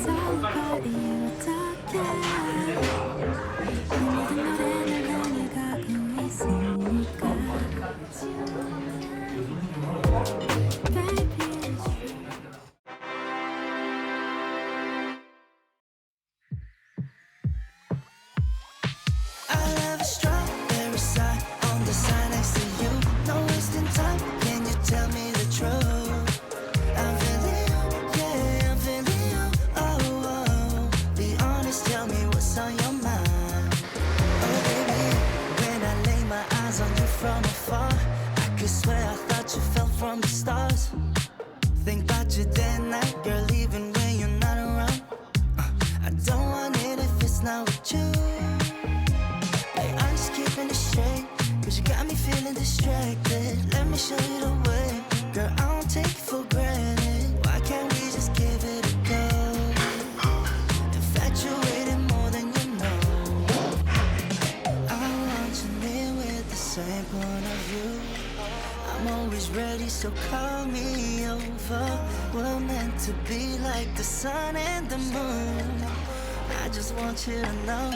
걸 이유 어떡해 이 모든 노래 널 향해 가고 있으니까 Baby I love a strawberry side on the side next to you. No wasting time, can you tell me the truth? I'm feeling you, yeah, I'm feeling you. Oh, oh, be honest, tell me what's on your mind. Oh, baby, when I lay my eyes on you from afar, I could swear I thought you fell from the stars. Think about you day and night, girl, even when you're not around. I don't want it if it's not with you. Hey, I'm just keeping it straight, cause you got me feeling distracted. Let me show you the way, girl, I don't take it for granted. Why can't we just give it a go? Infatuated more than you know. I want you near with the same point of view. I'm always ready, so call me over. We're meant to be like the sun and the moon. I just want you to know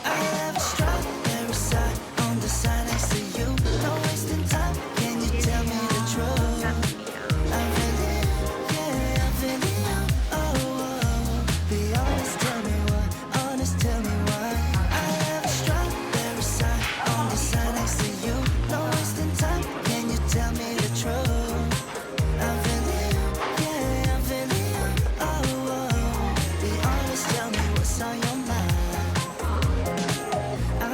I have a strawberry side on the side next to you. No wasting time, can you tell me the truth? I'm feeling you, yeah, I'm feeling you. Oh, oh, be honest, tell me why, honest, tell me why. I have a strawberry side on the side next to you. No wasting time, can you tell me the truth? I'm feeling you, yeah, I'm feeling you. Oh, oh, be honest, tell me what's on your mind. I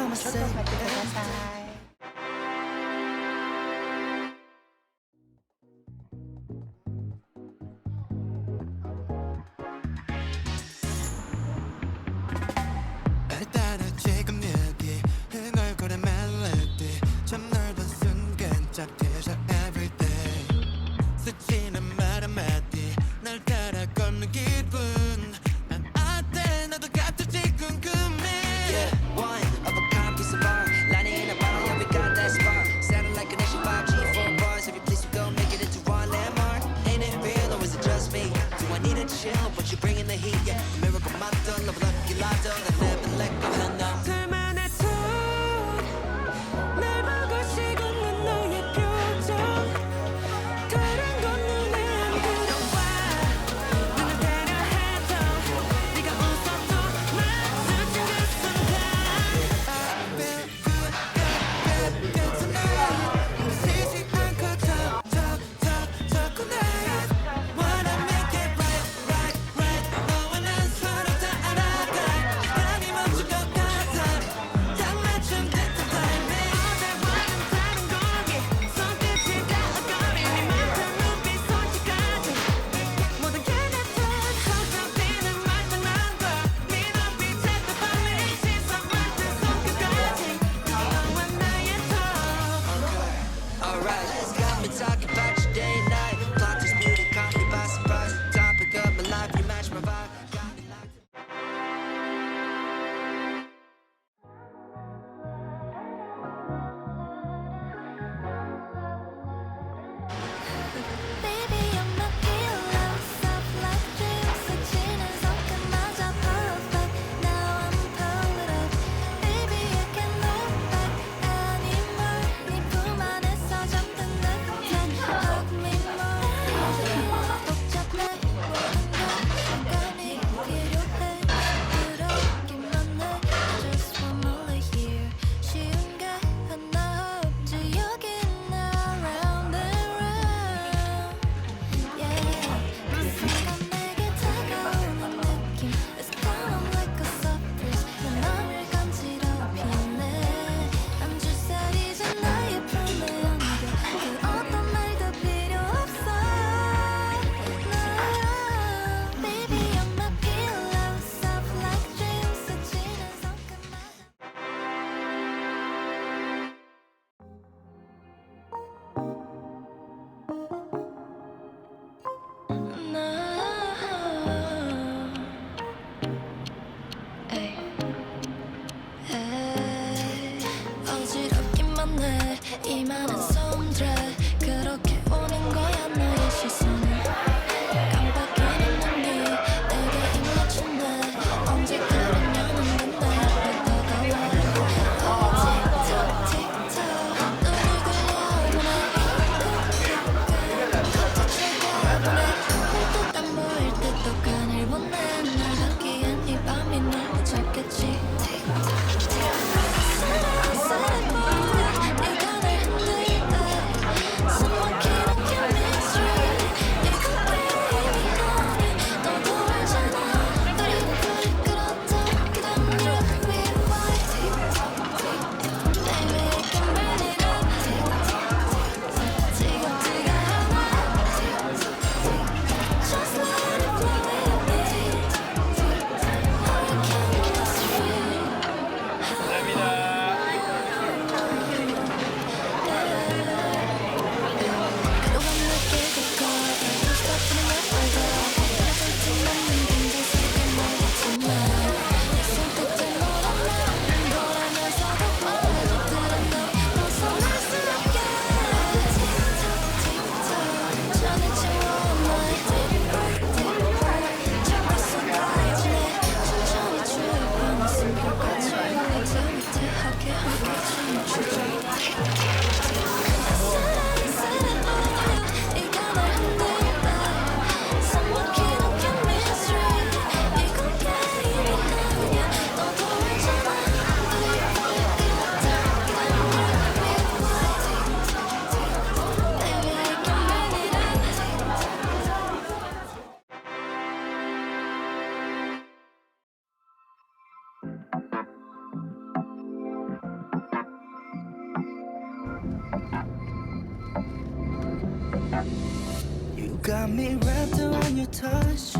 You got me wrapped around your touch.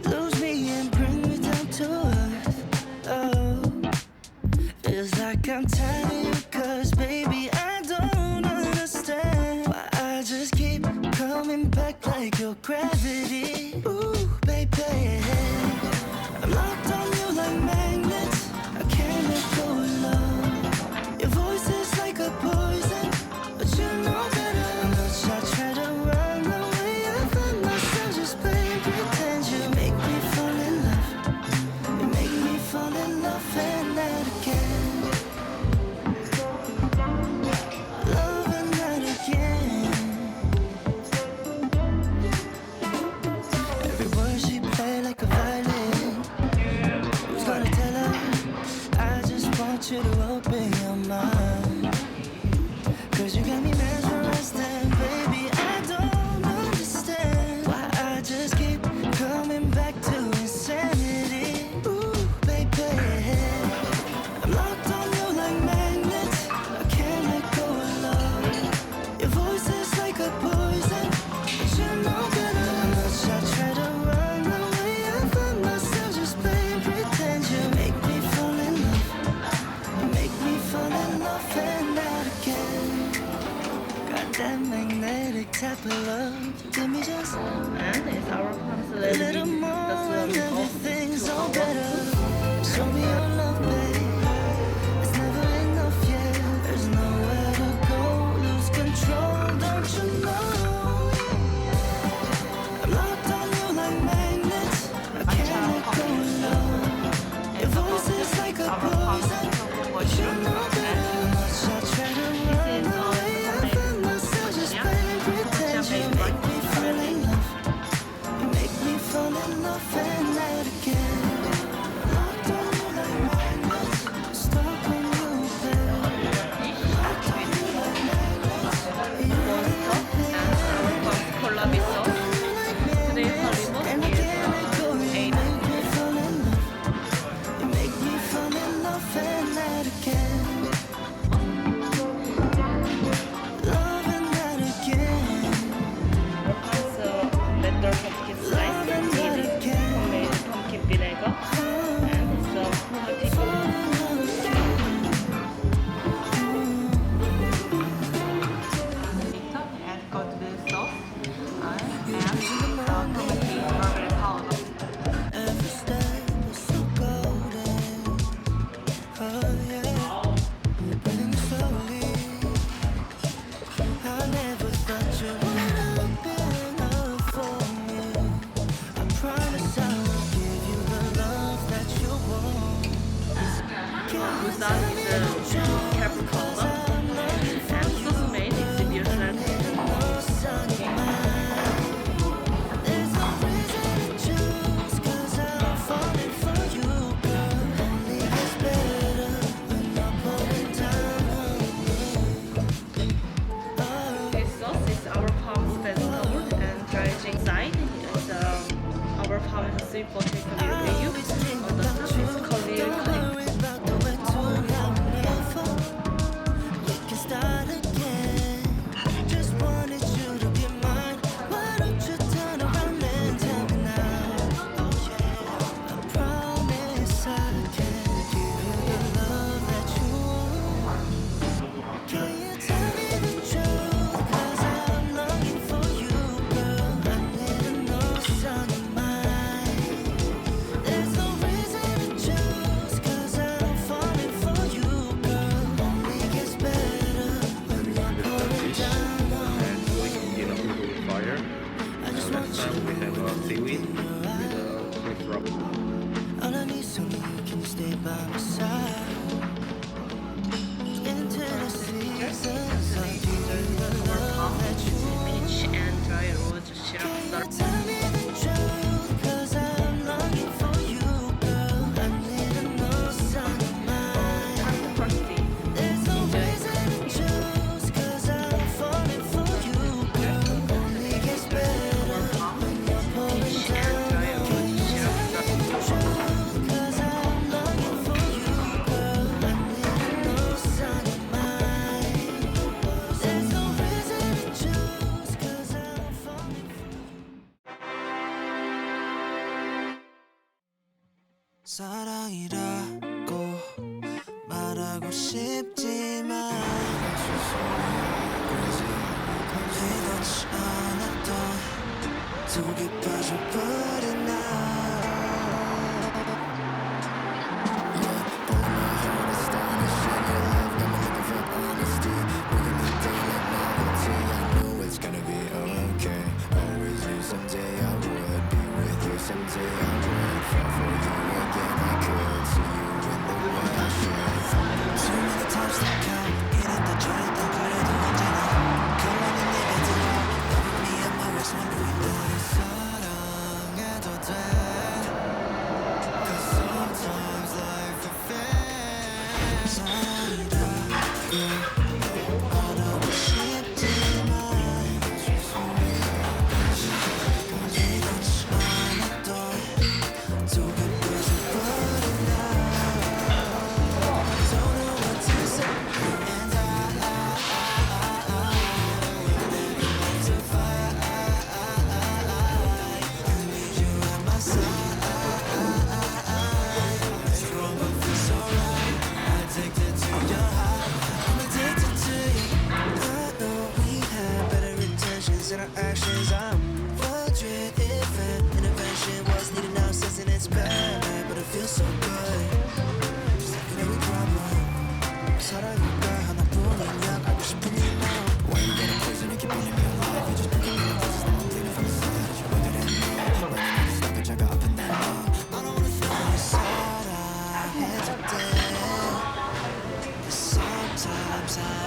Lose me and bring me down to earth. Oh, feels like I'm tired of you, 'cause baby, I don't understand why I just keep coming back like your gravity. Ooh, baby, I'm locked on you like magnets. I can't let go of love. Your voice is like a poison, but you know better. How much I try to run away, I find myself just playing pretend. You make me fall in love. You make me fall in love and that again. Love and that again. Every word she play like a violin. Who's gonna tell her? I just want you to open your mind. 'Cause you got me mesmerized and baby, I don't understand why I just keep coming back to insanity. Ooh, baby, I'm locked on you like magnets. I can't let go of love. Your voice is like a poison, but you know better. How much I try to run away, I find myself just playing pretend. You make me fall in love. You make me fall in love and that again. Got that magnetic type of love. Give me just And it's our promise a little more and everything's all better. Show me your love, babe. It's never enough, yeah. There's nowhere to go. Lose control, don't you know? I'm locked on you like magnets. I can't let go of love. Your voice is like a poison, but you know better. How much I try to run away, I find myself just playing pretend. You make me fall in love. You make me fall in love and that again. Locked on you like magnets. Stuck on you, babe. Locked on you like magnets. 콜라비 소스. Today's Hollywood And I can't let go. You make me fall in love. You make me fall in love and that again. Love and that again. So letter pumpkin spice and chili, homemade pumpkin vinegar, and some tomato. And got the sauce and tomato marble powder. Every step is so golden. Oh yeah, living slowly. I never thought you would have been enough for me. I promise I will give you the love that you want. Busan is a Capricorn, and sauce made is usually No sun in mine. There's no reason to choose, 'cause I'm falling for you, girl. Only gets better when I'm pulling down on you. Oh. This sauce is our palm's vegetable and dry side. It's our palm is sweet potato review. On the top is coriander cutting. Worry about the way to have never. We can start again. Just wanted you to be mine. Why don't you turn around and tell me now? Oh yeah, I promise I can give you the love that you want. Can you tell me the truth? 'Cause I'm longing for you, girl. I need to know what's on your mind. 사랑이라고 말하고 싶지만 의도치 않았던 속에 빠져버린 나 in our actions, I'm wondering if an intervention was needed now, since it's bad, but it feels so good. Just like every problem, 사랑일까 하나뿐이냐 알고 싶은 이 마음. Why you gotta poison and keep on me alive? You just breaking me up, this is not bleeding from the side. You whether than know, running stuck a jaga up in that lung. I don't wanna feel like 사랑해줄 때 sometimes I